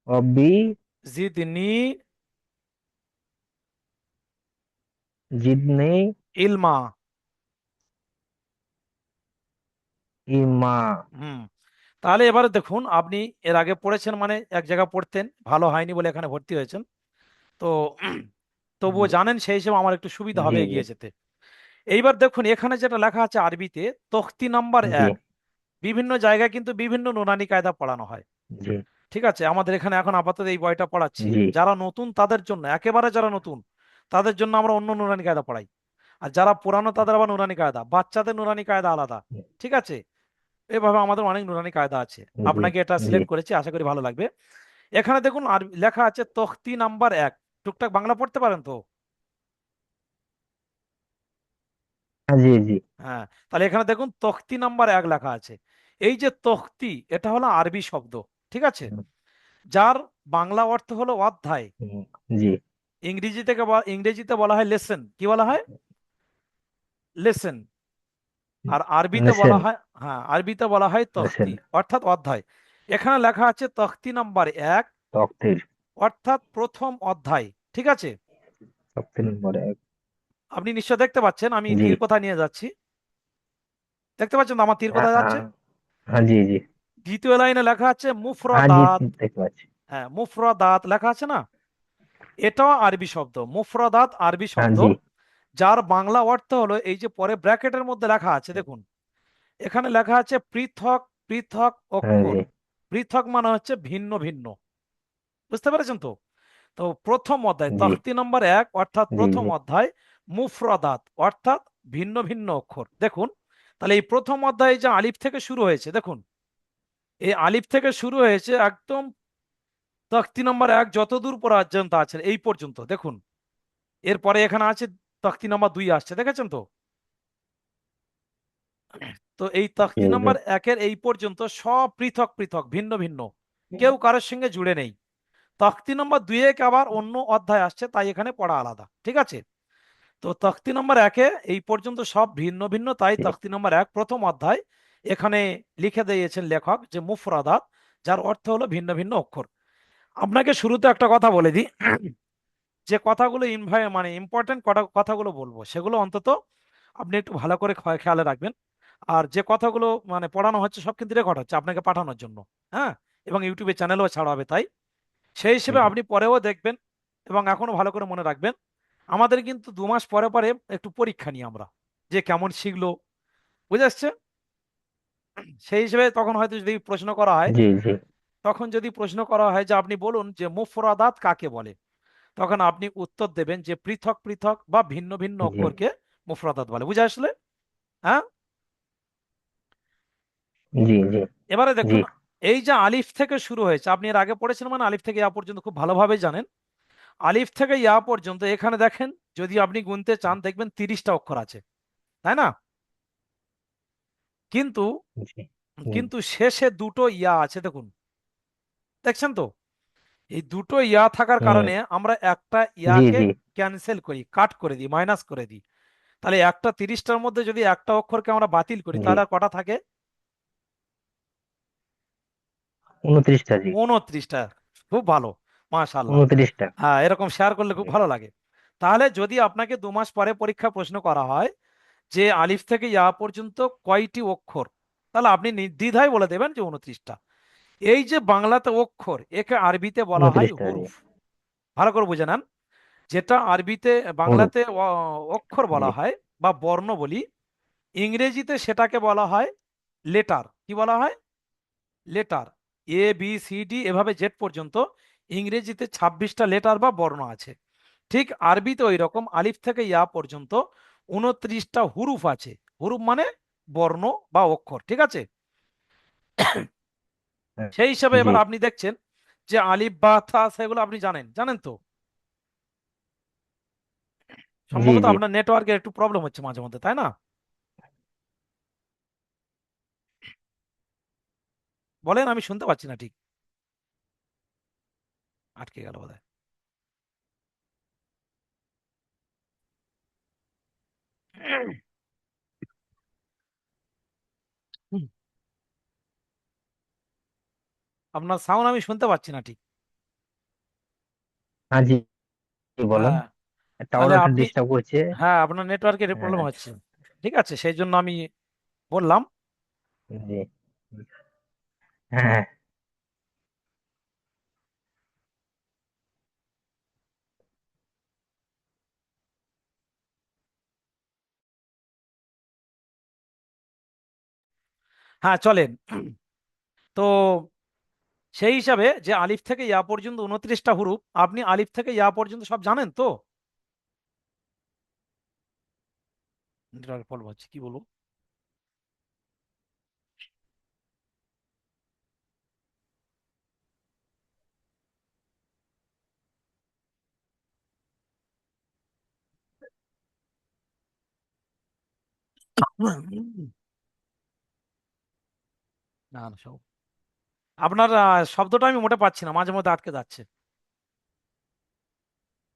অবি জিদনি জিদনি ইলমা। ইমা। হুম। তাহলে এবারে দেখুন, আপনি এর আগে পড়েছেন মানে এক জায়গায় পড়তেন, ভালো হয়নি বলে এখানে ভর্তি হয়েছেন। তো তবুও জানেন, সেই হিসেবে আমার একটু সুবিধা জি হবে জি এগিয়ে যেতে। এইবার দেখুন এখানে যেটা লেখা আছে আরবিতে, তখতি নাম্বার জি 1। বিভিন্ন জায়গায় কিন্তু বিভিন্ন নুরানি কায়দা পড়ানো হয়। জি ঠিক আছে, আমাদের এখানে এখন আপাতত এই বইটা পড়াচ্ছি। জি যারা নতুন তাদের জন্য, একেবারে যারা নতুন তাদের জন্য আমরা অন্য নুরানি কায়দা পড়াই। আর যারা পুরানো তাদের আবার নুরানি কায়দা, বাচ্চাদের নুরানি কায়দা আলাদা। ঠিক আছে, এভাবে আমাদের অনেক নুরানি কায়দা আছে। জি আপনাকে এটা জি। সিলেক্ট করেছি, আশা করি ভালো লাগবে। এখানে দেখুন আর লেখা আছে তখতি নাম্বার 1। টুকটাক বাংলা পড়তে পারেন তো? জি জি হ্যাঁ। তাহলে এখানে দেখুন তখতি নাম্বার 1 লেখা আছে। এই যে তখতি, এটা হলো আরবি শব্দ। ঠিক আছে, যার বাংলা অর্থ হলো অধ্যায়। হুম, জি। ইংরেজিতে বলা হয় লেসন। কি বলা হয়? লেসন। আর আরবিতে বলা নেছেন। হয়, হ্যাঁ, আরবিতে বলা হয় নেছেন। তখতি, অর্থাৎ অধ্যায়। এখানে লেখা আছে তখতি নাম্বার 1, তক্তের। অর্থাৎ প্রথম অধ্যায়। ঠিক আছে, তক্তের নম্বর 1। আপনি নিশ্চয় দেখতে পাচ্ছেন আমি জি। তীর কোথায় নিয়ে যাচ্ছি। দেখতে পাচ্ছেন তো আমার তীর হ্যাঁ কোথায় যাচ্ছে? হ্যাঁ হ্যাঁ, জি জি। দ্বিতীয় লাইনে লেখা আছে হ্যাঁ জি, মুফরাদাত। দেখতে পাচ্ছি। হ্যাঁ, মুফরাদাত লেখা আছে না? এটাও আরবি শব্দ, মুফরাদাত আরবি হ্যাঁ শব্দ। জি। যার বাংলা অর্থ হলো এই যে পরে ব্র্যাকেটের মধ্যে লেখা আছে দেখুন, এখানে লেখা আছে পৃথক পৃথক হ্যাঁ অক্ষর। জি পৃথক মানে হচ্ছে ভিন্ন ভিন্ন। বুঝতে পেরেছেন তো? তো প্রথম অধ্যায় জি তখতি নম্বর 1, অর্থাৎ জি প্রথম জি অধ্যায়, মুফরাদাত অর্থাৎ ভিন্ন ভিন্ন অক্ষর। দেখুন, তাহলে এই প্রথম অধ্যায় যে আলিফ থেকে শুরু হয়েছে, দেখুন এই আলিফ থেকে শুরু হয়েছে একদম তখতি নম্বর 1 যতদূর পর্যন্ত আছে এই পর্যন্ত দেখুন। এরপরে এখানে আছে তখতি নম্বর 2 আসছে, দেখেছেন তো? তো এই জি তখতি জি নম্বর 1-এর এই পর্যন্ত সব পৃথক পৃথক ভিন্ন ভিন্ন, কেউ কারোর সঙ্গে জুড়ে নেই। তখতি নম্বর 2 আবার অন্য অধ্যায় আসছে, তাই এখানে পড়া আলাদা। ঠিক আছে, তো তখতি নম্বর 1-এ এই পর্যন্ত সব ভিন্ন ভিন্ন, তাই জি তখতি নম্বর 1 প্রথম অধ্যায়। এখানে লিখে দিয়েছেন লেখক যে মুফরাদাত, যার অর্থ হলো ভিন্ন ভিন্ন অক্ষর। আপনাকে শুরুতে একটা কথা বলে দিই, যে কথাগুলো মানে ইম্পর্টেন্ট কথাগুলো বলবো, সেগুলো অন্তত আপনি একটু ভালো করে খেয়ালে রাখবেন। আর যে কথাগুলো মানে পড়ানো হচ্ছে সব কিন্তু রেকর্ড হচ্ছে আপনাকে পাঠানোর জন্য। হ্যাঁ, এবং ইউটিউবে চ্যানেলও ছাড়া হবে, তাই সেই হিসেবে জি আপনি পরেও দেখবেন এবং এখনো ভালো করে মনে রাখবেন। আমাদের কিন্তু 2 মাস পরে পরে একটু পরীক্ষা নিই আমরা, যে কেমন শিখলো, বুঝে আসছে? সেই হিসেবে তখন হয়তো যদি প্রশ্ন করা হয়, জি জি তখন যদি প্রশ্ন করা হয় যে আপনি বলুন যে মুফরাদাত কাকে বলে, তখন আপনি উত্তর দেবেন যে পৃথক পৃথক বা ভিন্ন ভিন্ন জি অক্ষরকে মুফরাদাত বলে। বুঝে আসলে? হ্যাঁ। জি জি এবারে জি দেখুন, এই যে আলিফ থেকে শুরু হয়েছে, আপনি এর আগে পড়েছেন মানে আলিফ থেকে ইয়া পর্যন্ত খুব ভালোভাবে জানেন। আলিফ থেকে ইয়া পর্যন্ত এখানে দেখেন, যদি আপনি গুনতে চান দেখবেন 30টা অক্ষর আছে, তাই না? কিন্তু জি জি কিন্তু শেষে দুটো ইয়া আছে দেখুন, দেখছেন তো? এই দুটো ইয়া থাকার হুম, কারণে আমরা একটা জি ইয়াকে জি ক্যান্সেল করি, কাট করে দিই, মাইনাস করে দিই। তাহলে একটা 30টার মধ্যে যদি একটা অক্ষরকে আমরা বাতিল করি, জি। তাহলে আর কটা থাকে? 29টা, জি। 29টা। খুব ভালো, মাশাআল্লাহ। 29টা। হ্যাঁ, এরকম শেয়ার করলে খুব জি ভালো লাগে। তাহলে যদি আপনাকে 2 মাস পরে পরীক্ষা প্রশ্ন করা হয় যে আলিফ থেকে ইয়া পর্যন্ত কয়টি অক্ষর, তাহলে আপনি নির্দ্বিধায় বলে দেবেন যে 29টা। এই যে বাংলাতে অক্ষর, একে আরবিতে বলা হয় 29টা, জি। হুরুফ। ভালো করে বুঝে নেন, যেটা আরবিতে হলুদ। বাংলাতে অক্ষর জি বলা হয় বা বর্ণ বলি, ইংরেজিতে সেটাকে বলা হয় লেটার। কি বলা হয়? Letter. A B C D এভাবে জেড পর্যন্ত ইংরেজিতে 26টা লেটার বা বর্ণ আছে। ঠিক আরবিতে ওই রকম আলিফ থেকে ইয়া পর্যন্ত 29টা হুরুফ আছে। হুরুফ মানে বর্ণ বা অক্ষর। ঠিক আছে, হ্যাঁ, সেই হিসাবে জি এবার আপনি দেখছেন যে আলিফ বা থা সেগুলো আপনি জানেন, জানেন তো? জি সম্ভবত জি আপনার নেটওয়ার্কের একটু প্রবলেম হচ্ছে মাঝে মধ্যে, তাই না? বলেন, আমি শুনতে পাচ্ছি না ঠিক, আটকে গেল বোধহয়। হুম, আপনার সাউন্ড আমি শুনতে পাচ্ছি না ঠিক। হ্যাঁ জি, জি, বলুন। হ্যাঁ, টাওয়ার তাহলে একটু আপনি, ডিস্টার্ব করছে। হ্যাঁ আপনার নেটওয়ার্কের প্রবলেম হ্যাঁ। হচ্ছে। ঠিক আছে, সেই জন্য আমি বললাম। জি। হ্যাঁ। হ্যাঁ চলেন। তো সেই হিসাবে যে আলিফ থেকে ইয়া পর্যন্ত 29টা হুরুফ, আপনি আলিফ থেকে ইয়া পর্যন্ত সব জানেন তো? নেটওয়ার্ক প্রবলেম হচ্ছে, কি বলবো। না না, সব আপনার শব্দটা আমি মোটে পাচ্ছি না, মাঝে মধ্যে আটকে যাচ্ছে।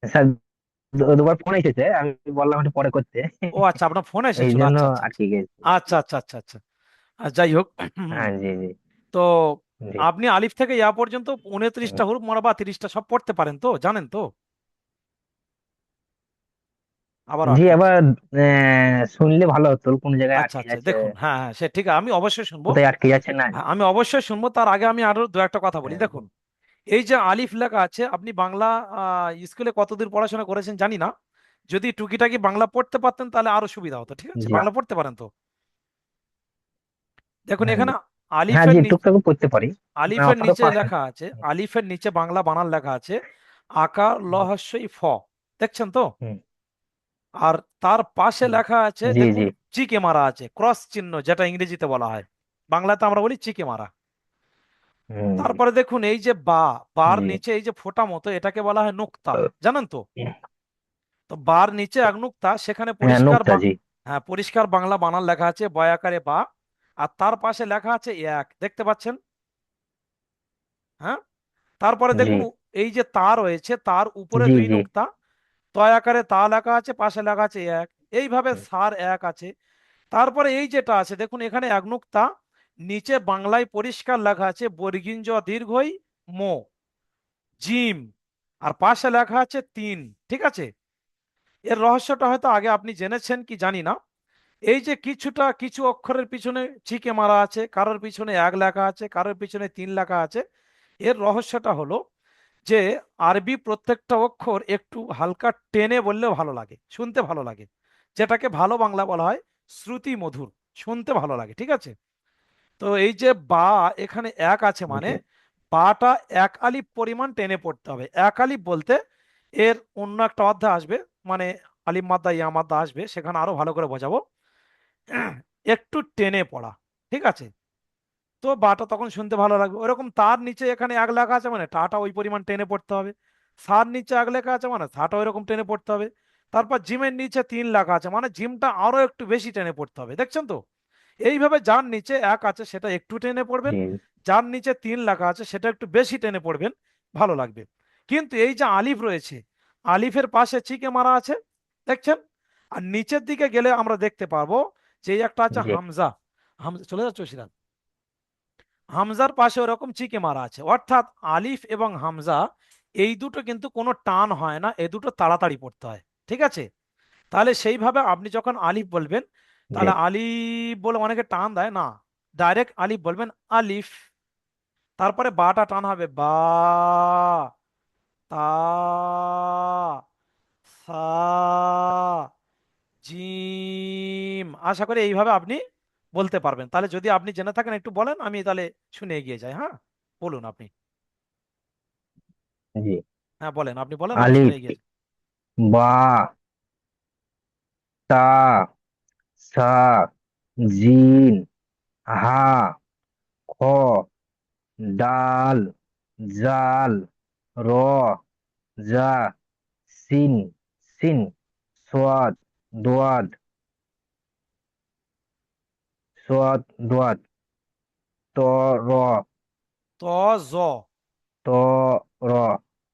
স্যার, দুবার ফোন এসেছে, আমি বললাম একটু পরে করতে। ও আচ্ছা, আপনার ফোন এই এসেছিল, জন্য আচ্ছা আচ্ছা আচ্ছা। আটকে গেছে। আচ্ছা আচ্ছা আচ্ছা আচ্ছা। যাই হোক। হ্যাঁ জি, জি, তো জি। আপনি আলিফ থেকে ইয়া পর্যন্ত হুম। 29টা হুরুফ মোড়া বা 30টা সব পড়তে পারেন তো, জানেন তো? আবারও জি, আটকে গেছে। আবার শুনলে ভালো হতো কোন জায়গায় আচ্ছা আটকে আচ্ছা, যাচ্ছে। দেখুন, হ্যাঁ হ্যাঁ সে ঠিক, আমি অবশ্যই শুনবো। কোথায় আটকে যাচ্ছে না। হ্যাঁ, আমি অবশ্যই শুনবো, তার আগে আমি আরো দু একটা কথা বলি। হ্যাঁ, দেখুন, এই যে আলিফ লেখা আছে, আপনি বাংলা স্কুলে কতদূর পড়াশোনা করেছেন জানি না। যদি টুকিটাকি বাংলা পড়তে পারতেন তাহলে আরো সুবিধা হতো। ঠিক আছে, জি, বাংলা পড়তে পারেন তো? দেখুন হ্যাঁ এখানে জি, হ্যাঁ আলিফের জি, নিচে, টুকটাক পড়তে পারি। আলিফের অতটা নিচে লেখা আছে, আলিফের নিচে বাংলা বানান লেখা আছে আকার লহস্যই ফ, দেখছেন তো? হুম, আর তার পাশে হুম, লেখা আছে জি, দেখুন, জি, চিকে মারা আছে, ক্রস চিহ্ন, যেটা ইংরেজিতে বলা হয়, বাংলাতে আমরা বলি চিকে মারা। হুম, জি, তারপরে দেখুন এই যে বা, বার জি, নিচে এই যে ফোঁটা মতো, এটাকে বলা হয় নুক্তা, জানেন তো? তো বার নিচে এক নুক্তা, সেখানে হ্যাঁ, পরিষ্কার নোকতা জি। হ্যাঁ পরিষ্কার বাংলা বানান লেখা আছে বয়াকারে বা। আর তার পাশে লেখা আছে এক, দেখতে পাচ্ছেন? হ্যাঁ। তারপরে জি, দেখুন এই যে তা রয়েছে, তার উপরে জি, দুই জি, নুক্তা, তয় আকারে তা লেখা আছে, পাশে লেখা আছে এক, এইভাবে হুম, সার এক আছে। তারপরে এই যেটা আছে দেখুন, এখানে এক নুক্তা, নিচে বাংলায় পরিষ্কার লেখা আছে বর্গিন জ দীর্ঘই মো, জিম, আর পাশে লেখা আছে তিন। ঠিক আছে, এর রহস্যটা হয়তো আগে আপনি জেনেছেন কি জানি না। এই যে কিছুটা কিছু অক্ষরের পিছনে চিকে মারা আছে, কারোর পিছনে এক লেখা আছে, কারোর পিছনে তিন লেখা আছে। এর রহস্যটা হলো যে আরবি প্রত্যেকটা অক্ষর একটু হালকা টেনে বললেও ভালো লাগে, শুনতে ভালো লাগে, যেটাকে ভালো বাংলা বলা হয় শ্রুতি মধুর, শুনতে ভালো লাগে। ঠিক আছে, তো এই যে বা, এখানে এক আছে মানে জি, বাটা এক আলিফ পরিমাণ টেনে পড়তে হবে। এক আলিফ বলতে এর অন্য একটা অধ্যায় আসবে, মানে আলিফ মাদ্দা ইয়া মাদ্দা আসবে, সেখানে আরো ভালো করে বোঝাবো। একটু টেনে পড়া, ঠিক আছে? তো বাটা তখন শুনতে ভালো লাগবে। ওরকম তার নিচে এখানে এক লেখা আছে মানে টাটা ওই পরিমাণ টেনে পড়তে হবে। সার নিচে এক লেখা আছে মানে সাটা ওইরকম টেনে পড়তে হবে। তারপর জিমের নিচে তিন লেখা আছে মানে জিমটা আরো একটু বেশি টেনে পড়তে হবে, দেখছেন তো? এইভাবে যার নিচে এক আছে সেটা একটু টেনে পড়বেন, জি, যার নিচে তিন লেখা আছে সেটা একটু বেশি টেনে পড়বেন, ভালো লাগবে। কিন্তু এই যে আলিফ রয়েছে, আলিফের পাশে চিকে মারা আছে, দেখছেন? আর নিচের দিকে গেলে আমরা দেখতে পারবো যে এই একটা আছে জি, হামজা। হামজা চলে যাচ্ছে সিরাজ, হামজার পাশে ওরকম চিকে মারা আছে, অর্থাৎ আলিফ এবং হামজা এই দুটো কিন্তু কোনো টান হয় না, এই দুটো তাড়াতাড়ি পড়তে হয়। ঠিক আছে, তাহলে সেইভাবে আপনি যখন আলিফ বলবেন, জি, তাহলে আলিফ বলে অনেকে টান দেয় না, ডাইরেক্ট আলিফ বলবেন আলিফ। তারপরে বাটা টান হবে বা, তা, সা, জিম। আশা করি এইভাবে আপনি বলতে পারবেন। তাহলে যদি আপনি জেনে থাকেন একটু বলেন, আমি তাহলে শুনে এগিয়ে যাই। হ্যাঁ, বলুন আপনি। জি। হ্যাঁ বলেন, আপনি বলেন, আমি শুনে আলিফ, এগিয়ে যাই। বা, তা, সা, জিন, হা, খ, ডাল, জাল, র, জা, সিন, সিন, সোয়াদ, দোয়াদ, সোয়াদ, দোয়াদ, ত, র, ত, জ, ত, র,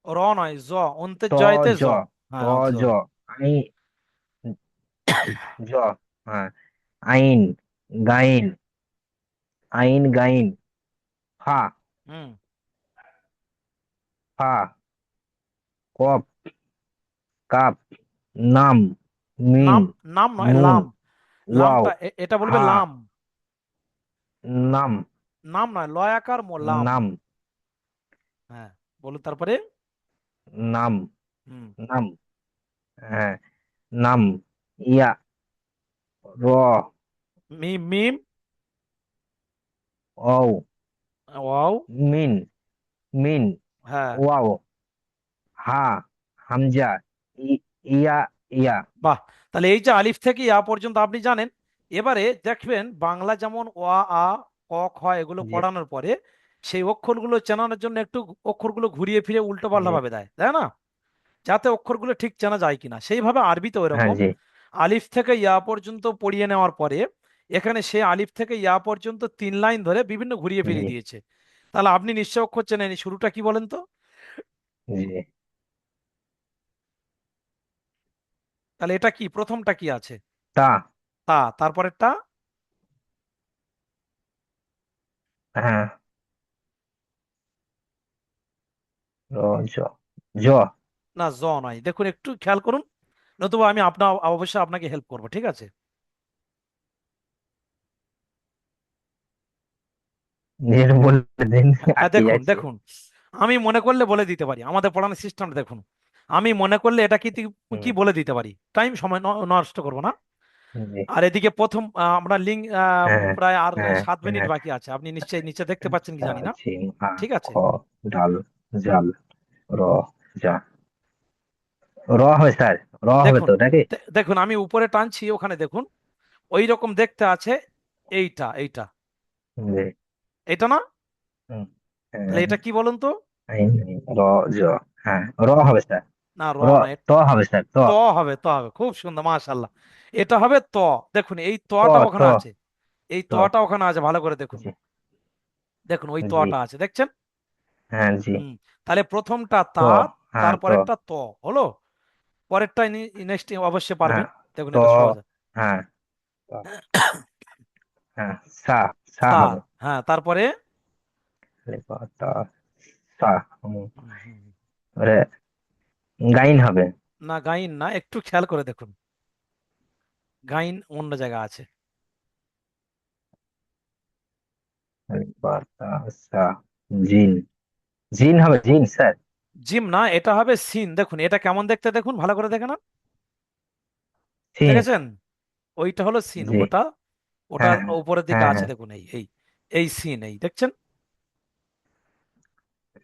র নয় জ, অন্তের ত, জয়তে জ, জ। ত, হ্যাঁ জ। জ, আই, জ, হ্যাঁ, আইন, গাইন, আইন, গাইন, ফা, হুম। ফা, কপ, কাপ, নাম, মিন, নাম, নাম নয়, নুন, লাম। ওয়াও, লামটা এটা বলবে হা, লাম। নাম, নাম নয়, লয় আকার মো, লাম। নাম, হ্যাঁ, বলুন তারপরে। নাম, হুম। নাম, হ্যাঁ, নাম, ইয়া, র, মিম, মিম। অও, ওয়াও। মিন, মিন, হ্যাঁ। ওয়াও, হা, হামজা, ইয়া, ইয়া। বাহ। তাহলে এই যে আলিফ থেকে ইয়া পর্যন্ত আপনি জানেন। এবারে দেখবেন বাংলা যেমন ওয়া, আ, ক, খ এগুলো জি, পড়ানোর পরে সেই অক্ষরগুলো চেনানোর জন্য একটু অক্ষরগুলো ঘুরিয়ে ফিরে উল্টো পাল্টা জি, ভাবে দেয়, তাই না? যাতে অক্ষরগুলো ঠিক চেনা যায় কিনা, সেইভাবে আরবিতে হ্যাঁ, এরকম জি, আলিফ থেকে ইয়া পর্যন্ত পড়িয়ে নেওয়ার পরে এখানে সে আলিফ থেকে ইয়া পর্যন্ত 3 লাইন ধরে বিভিন্ন ঘুরিয়ে জি, ফিরিয়ে দিয়েছে। তাহলে আপনি নিশ্চয় অক্ষর চেনেন, শুরুটা কি বলেন তো? জি, তাহলে এটা কি, প্রথমটা কি আছে? তা, তা, তারপরেরটা? হ্যাঁ, র, জ, জ, না, জ নয়, দেখুন একটু খেয়াল করুন, নতুবা আমি আপনার অবশ্যই আপনাকে হেল্প করবো, ঠিক আছে? নিজের বলে দিন, হ্যাঁ, আটকে দেখুন যাচ্ছে। দেখুন, আমি মনে করলে বলে দিতে পারি, আমাদের পড়ানোর সিস্টেমটা দেখুন। আমি মনে করলে এটা কি হুম, কি বলে দিতে পারি, টাইম সময় নষ্ট করবো না। জি, আর এদিকে প্রথম আমরা লিঙ্ক হ্যাঁ, প্রায় আর হ্যাঁ, 7 মিনিট হ্যাঁ, বাকি আছে, আপনি নিশ্চয়ই নিচে দেখতে পাচ্ছেন কি সা, জানি না। ঝিম, আ, ঠিক খ, আছে। ডাল, জাল, র, যা, র হবে স্যার, র হবে দেখুন, তো নাকি? দেখুন আমি উপরে টানছি, ওখানে দেখুন ওই রকম দেখতে আছে। এইটা, এইটা, জি, এটা না? হুম, তাহলে হ্যাঁ, এটা কি বলুন তো? আইন, র, জ, হ্যাঁ, র হবে স্যার, না, র র, না, ত হবে স্যার, ত, ত হবে, ত হবে, খুব সুন্দর, মাশাল্লাহ। এটা হবে ত। দেখুন এই ত, তটা ত, ওখানে আছে, এই ত, তটা ওখানে আছে, ভালো করে দেখুন। জি, দেখুন ওই জি, তটা আছে, দেখছেন? হ্যাঁ, জি, হুম। তাহলে প্রথমটা ত, তা, হ্যাঁ, ত, তারপরেরটা ত হলো, পরেরটা নেক্সট অবশ্যই হ্যাঁ, পারবেন। দেখুন ত, এটা সহজ। হ্যাঁ, ত, হ্যাঁ, সা, সা সা। হবে, হ্যাঁ, তারপরে? লেপা, তা, সা, হুম, হুম, হুম। এবারে গাইন হবে, না, গাইন না, একটু খেয়াল করে দেখুন, গাইন অন্য জায়গা আছে। লেপা, তা, সা, জিন, জিন হবে, জিন স্যার, জিম না, এটা হবে সিন। দেখুন এটা কেমন দেখতে, দেখুন ভালো করে দেখে না, সিন, দেখেছেন? ওইটা হলো সিন, জি, ওটা, ওটা হ্যাঁ, উপরের দিকে হ্যাঁ, আছে, হ্যাঁ, দেখুন এই এই এই সিন, এই দেখছেন?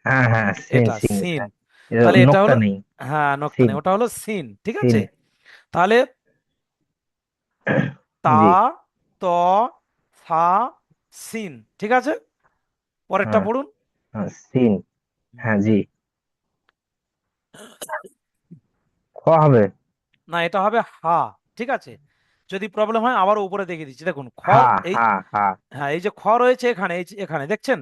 হ্যাঁ, হ্যাঁ, সিন, এটা সিন, সিন। হ্যাঁ, এটা তাহলে এটা নোক্তা হলো, নেই, হ্যাঁ নোক্তা সিন, নেই, ওটা হলো সিন, ঠিক সিন, আছে। তাহলে তা, জি, ত, সা, সিন, ঠিক আছে। পরেরটা হ্যাঁ, পড়ুন। হ্যাঁ, সিন, হ্যাঁ, জি, খ হবে, না, এটা হবে হা, ঠিক আছে। যদি প্রবলেম হয় আবার উপরে দেখিয়ে দিচ্ছি, দেখুন খর হা, এই, হা, হা, হ্যাঁ এই যে খ রয়েছে এখানে, এই যে এখানে দেখছেন,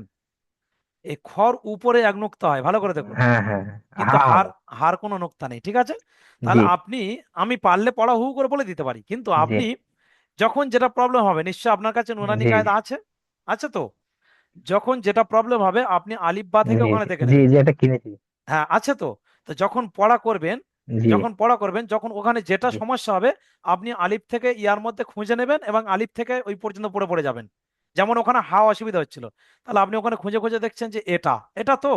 এই খর উপরে এক নোক্তা হয়, ভালো করে দেখুন। হ্যাঁ, হ্যাঁ, কিন্তু হা হার, হবে, হার কোনো নোক্তা নেই, ঠিক আছে। জি, তাহলে আপনি, আমি পারলে পড়া হু করে বলে দিতে পারি, কিন্তু জি, আপনি যখন যেটা প্রবলেম হবে, নিশ্চয় আপনার কাছে নুরানি জি, কায়দা আছে, আছে তো? যখন যেটা প্রবলেম হবে আপনি আলিফ বা থেকে জি, ওখানে দেখে জি, নেবেন। জি, এটা কিনেছি, হ্যাঁ, আছে তো। তো যখন পড়া করবেন, জি, যখন পড়া করবেন, যখন ওখানে যেটা জি, সমস্যা হবে আপনি আলিফ থেকে ইয়ার মধ্যে খুঁজে নেবেন এবং আলিফ থেকে ওই পর্যন্ত পড়ে পড়ে যাবেন। যেমন ওখানে হা অসুবিধা হচ্ছিল, তাহলে আপনি ওখানে খুঁজে খুঁজে দেখছেন যে এটা, এটা তো,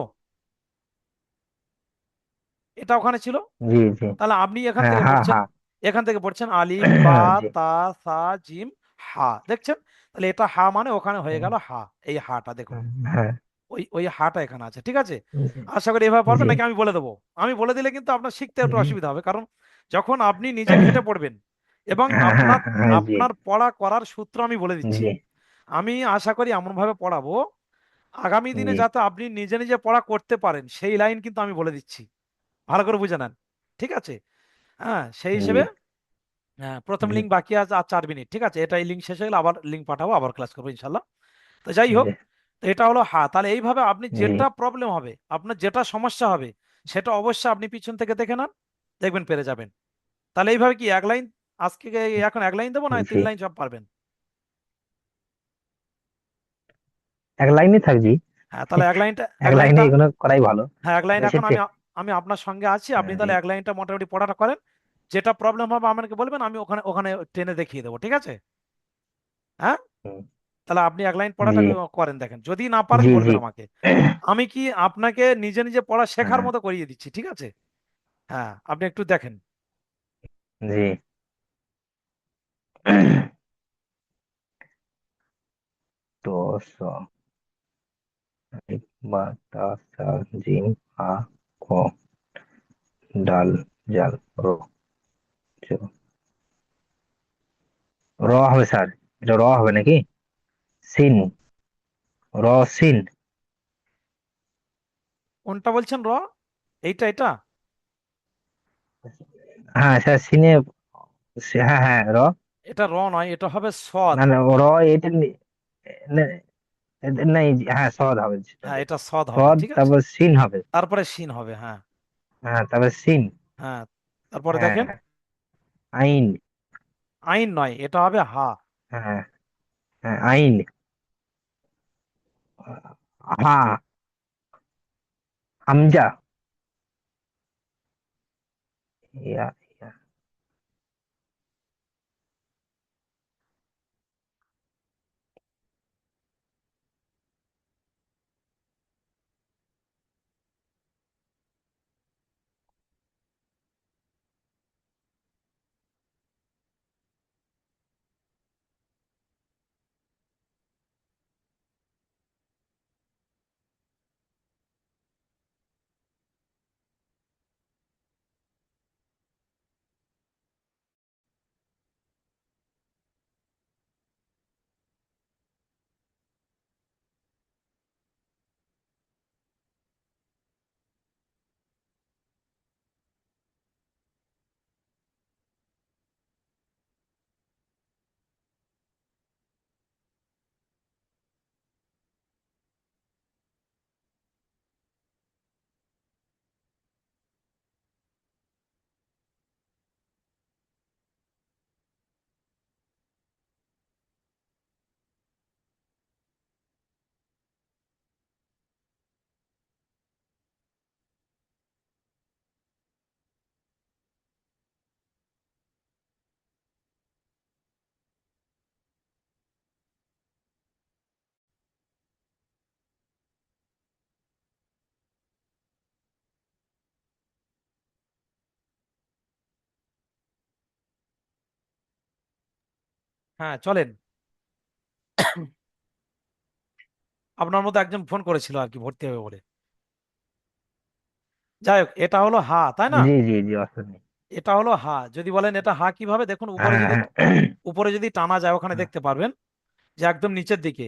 এটা ওখানে ছিল। জি, জি, তাহলে আপনি এখান হ্যাঁ, থেকে হা, পড়ছেন, হা, এখান থেকে পড়ছেন আলিফ বা, জি, তা, সা, জিম, হা, দেখছেন? তাহলে এটা হা মানে ওখানে হয়ে হুম, গেল হা, এই হাটা দেখুন, হ্যাঁ, ওই ওই হাটা এখানে আছে, ঠিক আছে। জি, আশা করি এভাবে পারবেন, জি, নাকি আমি বলে দেবো? আমি বলে দিলে কিন্তু আপনার শিখতে একটু হুম, অসুবিধা হবে, কারণ যখন আপনি নিজে ঘেটে পড়বেন এবং হ্যাঁ, হ্যাঁ, আপনার, হ্যাঁ, জি, আপনার পড়া করার সূত্র আমি বলে দিচ্ছি। জি, আমি আশা করি এমন ভাবে পড়াবো আগামী দিনে জি, যাতে আপনি নিজে নিজে পড়া করতে পারেন, সেই লাইন কিন্তু আমি বলে দিচ্ছি, ভালো করে বুঝে নেন, ঠিক আছে। হ্যাঁ, সেই জি, হিসেবে, হ্যাঁ প্রথম জি, লিঙ্ক বাকি আছে আর 4 মিনিট, ঠিক আছে। এটা এই লিঙ্ক শেষ হয়ে গেলে আবার লিঙ্ক পাঠাবো, আবার ক্লাস করবো ইনশাল্লাহ। তো যাই হোক, জি, তো এটা হলো হা। তাহলে এইভাবে আপনি জি, যেটা প্রবলেম হবে, আপনার যেটা সমস্যা হবে, সেটা অবশ্যই আপনি পিছন থেকে দেখে নেন, দেখবেন পেরে যাবেন। তাহলে এইভাবে কি এক লাইন, আজকে এখন এক লাইন দেবো না জি, 3 লাইন সব পারবেন? এক লাইনে থাকছি, হ্যাঁ, তাহলে এক লাইনটা, এক এক লাইনে লাইনটা, এগুলো করাই ভালো, হ্যাঁ এক লাইন বেশি এখন আমি আমি আপনার সঙ্গে আছি, আপনি জি। তাহলে এক লাইনটা মোটামুটি পড়াটা করেন। যেটা প্রবলেম হবে আমাকে বলবেন, আমি ওখানে ওখানে টেনে দেখিয়ে দেবো, ঠিক আছে? হ্যাঁ, হুম, তাহলে আপনি এক লাইন পড়াটা জি করেন, দেখেন যদি না পারেন জি জি। বলবেন আমাকে। আমি কি আপনাকে নিজে নিজে পড়া শেখার হ্যাঁ। মতো করিয়ে দিচ্ছি, ঠিক আছে? হ্যাঁ, আপনি একটু দেখেন। জি। দশ বা তা সা জিম আ ক ডাল জাল র চ। র হবে স্যার, এটা র হবে নাকি? সিন, র সিন। কোনটা বলছেন র? এইটা, এটা? হ্যাঁ স্যার, সিনে। হ্যাঁ হ্যাঁ, র। এটা র নয়, এটা হবে সদ। না না, র এটা নাই, হ্যাঁ সদ হবে সেটা। হ্যাঁ, এটা সদ হবে, সদ, ঠিক আছে। তারপর সিন হবে। তারপরে শিন হবে, হ্যাঁ। হ্যাঁ, তারপর সিন। হ্যাঁ, তারপরে হ্যাঁ, দেখেন। আইন। আইন নয়, এটা হবে হা। হ্যাঁ হ্যাঁ, আইন। হ্যাঁ, হামজা। ইয়া ইয়া। হ্যাঁ, চলেন। আপনার মতো একজন ফোন করেছিল আর কি, ভর্তি হবে বলে। যাই হোক, এটা হলো হা, তাই না? জি জি জি, অসুবিধা নেই। এটা হলো হা। যদি বলেন এটা হা কিভাবে, দেখুন উপরে যদি, হ্যাঁ উপরে যদি টানা যায় ওখানে দেখতে পারবেন যে একদম নিচের দিকে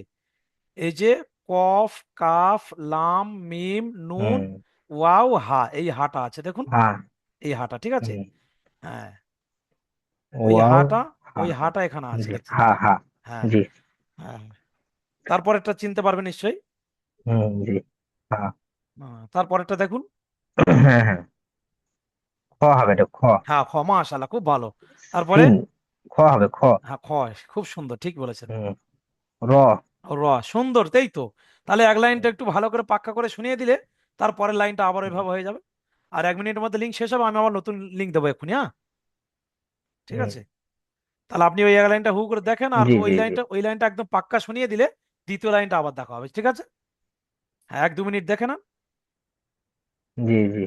এই যে কফ, কাফ, লাম, মিম, নুন, হুম। ওয়াও, হা, এই হাটা আছে দেখুন। হ্যাঁ। এই হাটা, ঠিক আছে। হুম। হ্যাঁ, ওই ওয়াও। হাটা, ওই হ্যাঁ হ্যাঁ। হাটা এখানে আছে জি, দেখতে হ্যাঁ পাচ্ছেন। হ্যাঁ। হ্যাঁ। জি। হ্যাঁ, তারপরেরটা চিনতে পারবেন নিশ্চয়ই। জি। হ্যাঁ তারপরেরটা দেখুন। হ্যাঁ হ্যাঁ। খ হবে, এটা খ। হ্যাঁ, খ, মাশাআল্লাহ, খুব ভালো। তারপরে, সিন, খ হবে খ। হ্যাঁ, খ, খুব সুন্দর, ঠিক বলেছেন। হুম। র। র, সুন্দর, তাই তো। তাহলে এক লাইনটা একটু ভালো করে পাক্কা করে শুনিয়ে দিলে তারপরের লাইনটা আবার হুম, ওইভাবে হয়ে যাবে। আর 1 মিনিটের মধ্যে লিঙ্ক শেষ হবে, আমি আবার নতুন লিঙ্ক দেবো এক্ষুনি, হ্যাঁ। ঠিক হুম। আছে, তাহলে আপনি ওই এক লাইনটা হু করে দেখেন, আর জি ওই জি জি। লাইনটা, ওই লাইনটা একদম পাক্কা শুনিয়ে দিলে দ্বিতীয় লাইনটা আবার দেখা হবে, ঠিক আছে? হ্যাঁ, 1-2 মিনিট দেখে না। জি জি।